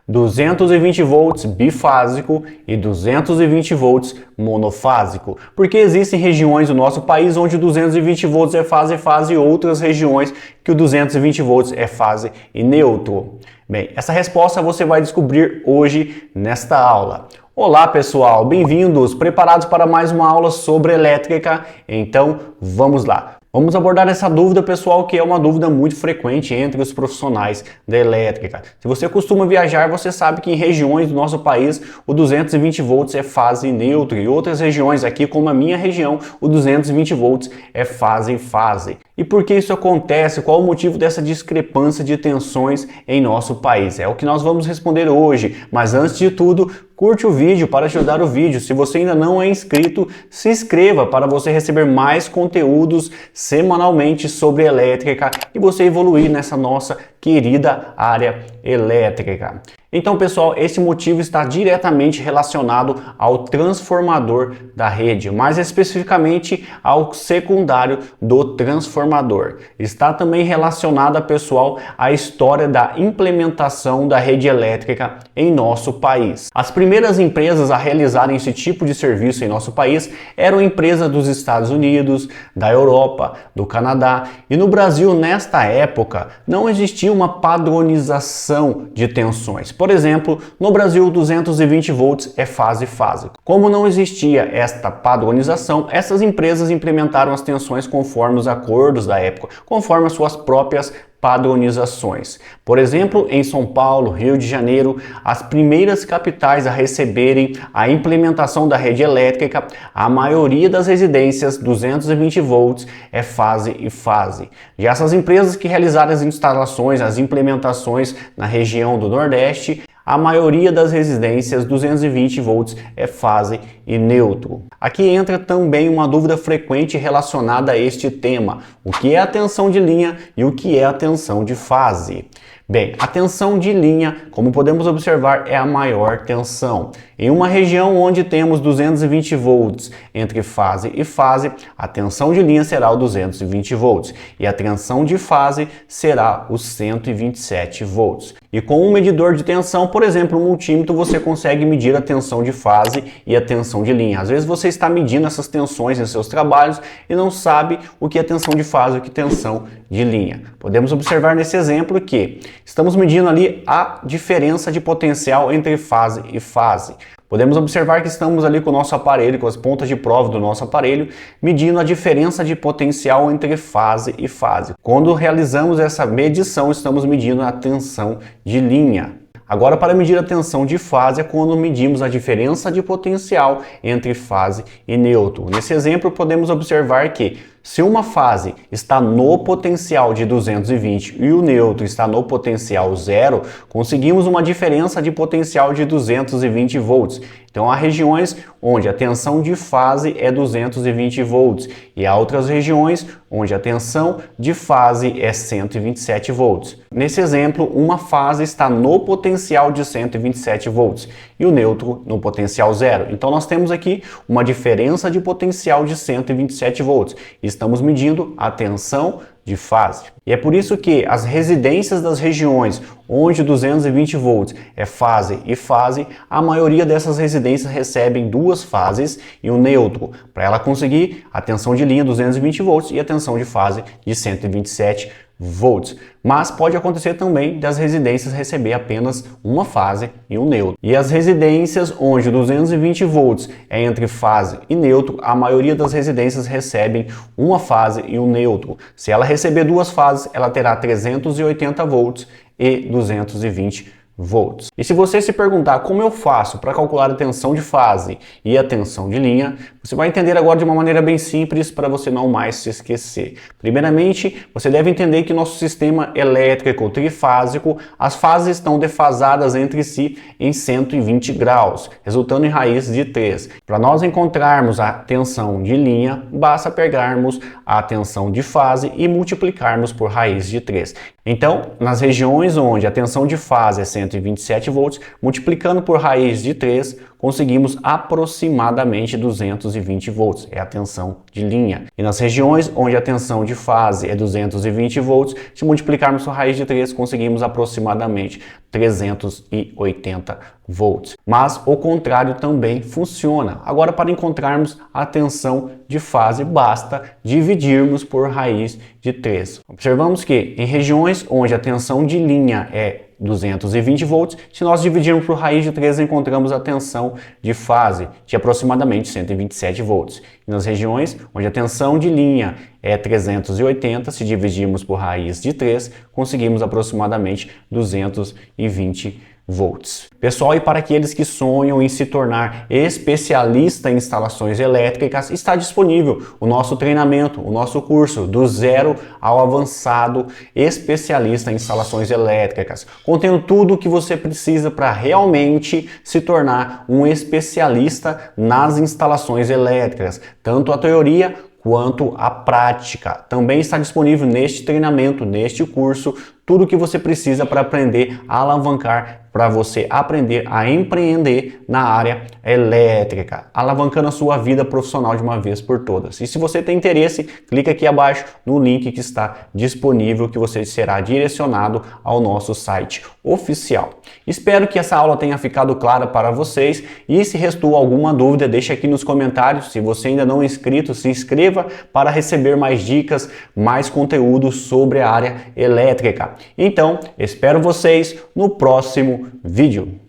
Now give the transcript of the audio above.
220 volts bifásico e 220 volts monofásico, porque existem regiões do nosso país onde 220 volts é fase e fase e outras regiões que o 220 volts é fase e neutro. Bem, essa resposta você vai descobrir hoje nesta aula. Olá pessoal, bem-vindos, preparados para mais uma aula sobre elétrica? Então vamos lá. Vamos abordar essa dúvida, pessoal, que é uma dúvida muito frequente entre os profissionais da elétrica. Se você costuma viajar, você sabe que em regiões do nosso país o 220 volts é fase neutra e outras regiões aqui, como a minha região, o 220 volts é fase e fase. E por que isso acontece? Qual o motivo dessa discrepância de tensões em nosso país? É o que nós vamos responder hoje, mas antes de tudo, curte o vídeo para ajudar o vídeo. Se você ainda não é inscrito, se inscreva para você receber mais conteúdos semanalmente sobre elétrica e você evoluir nessa nossa querida área elétrica. Então, pessoal, esse motivo está diretamente relacionado ao transformador da rede, mais especificamente ao secundário do transformador. Está também relacionada, pessoal, à história da implementação da rede elétrica em nosso país. As primeiras empresas a realizarem esse tipo de serviço em nosso país eram empresas dos Estados Unidos, da Europa, do Canadá, e no Brasil, nesta época, não existia uma padronização de tensões. Por exemplo, no Brasil, 220 volts é fase-fase. Como não existia esta padronização, essas empresas implementaram as tensões conforme os acordos da época, conforme as suas próprias padronizações. Por exemplo, em São Paulo, Rio de Janeiro, as primeiras capitais a receberem a implementação da rede elétrica, a maioria das residências 220 volts é fase e fase. Já essas empresas que realizaram as instalações, as implementações na região do Nordeste, a maioria das residências 220 volts é fase e neutro. Aqui entra também uma dúvida frequente relacionada a este tema: o que é a tensão de linha e o que é a tensão de fase? Bem, a tensão de linha, como podemos observar, é a maior tensão. Em uma região onde temos 220 volts entre fase e fase, a tensão de linha será o 220 volts e a tensão de fase será os 127 volts. E com um medidor de tensão, por exemplo, um multímetro, você consegue medir a tensão de fase e a tensão de linha. Às vezes você está medindo essas tensões em seus trabalhos e não sabe o que é tensão de fase e o que é tensão de linha. Podemos observar nesse exemplo que estamos medindo ali a diferença de potencial entre fase e fase. Podemos observar que estamos ali com o nosso aparelho, com as pontas de prova do nosso aparelho, medindo a diferença de potencial entre fase e fase. Quando realizamos essa medição, estamos medindo a tensão de linha. Agora, para medir a tensão de fase é quando medimos a diferença de potencial entre fase e neutro. Nesse exemplo, podemos observar que se uma fase está no potencial de 220 e o neutro está no potencial 0, conseguimos uma diferença de potencial de 220 volts. Então há regiões onde a tensão de fase é 220 volts e há outras regiões onde a tensão de fase é 127 volts. Nesse exemplo, uma fase está no potencial de 127 volts e o neutro no potencial 0. Então nós temos aqui uma diferença de potencial de 127 volts. Estamos medindo a tensão de fase. E é por isso que as residências das regiões onde 220 volts é fase e fase, a maioria dessas residências recebem duas fases e um neutro, para ela conseguir a tensão de linha 220 volts e a tensão de fase de 127 volts. Mas pode acontecer também das residências receber apenas uma fase e um neutro. E as residências onde 220 volts é entre fase e neutro, a maioria das residências recebem uma fase e um neutro. Se ela receber duas fases, ela terá 380 volts e 220 volts. E se você se perguntar como eu faço para calcular a tensão de fase e a tensão de linha, você vai entender agora de uma maneira bem simples para você não mais se esquecer. Primeiramente, você deve entender que nosso sistema elétrico trifásico, as fases estão defasadas entre si em 120 graus, resultando em raiz de 3. Para nós encontrarmos a tensão de linha, basta pegarmos a tensão de fase e multiplicarmos por raiz de 3. Então, nas regiões onde a tensão de fase é 127 volts, multiplicando por raiz de 3, conseguimos aproximadamente 220 volts, é a tensão de linha. E nas regiões onde a tensão de fase é 220 volts, se multiplicarmos por raiz de 3, conseguimos aproximadamente 380 volts. Mas o contrário também funciona. Agora, para encontrarmos a tensão de fase, basta dividirmos por raiz de 3. Observamos que em regiões onde a tensão de linha é 220 volts, se nós dividirmos por raiz de 3, encontramos a tensão de fase de aproximadamente 127 volts. E nas regiões onde a tensão de linha é 380, se dividirmos por raiz de 3, conseguimos aproximadamente 220 volts. Pessoal, e para aqueles que sonham em se tornar especialista em instalações elétricas, está disponível o nosso treinamento, o nosso curso do zero ao avançado especialista em instalações elétricas, contendo tudo o que você precisa para realmente se tornar um especialista nas instalações elétricas, tanto a teoria quanto a prática. Também está disponível neste treinamento, neste curso, tudo o que você precisa para aprender a alavancar, para você aprender a empreender na área elétrica, alavancando a sua vida profissional de uma vez por todas. E se você tem interesse, clica aqui abaixo no link que está disponível, que você será direcionado ao nosso site oficial. Espero que essa aula tenha ficado clara para vocês, e se restou alguma dúvida, deixe aqui nos comentários. Se você ainda não é inscrito, se inscreva para receber mais dicas, mais conteúdo sobre a área elétrica. Então, espero vocês no próximo vídeo.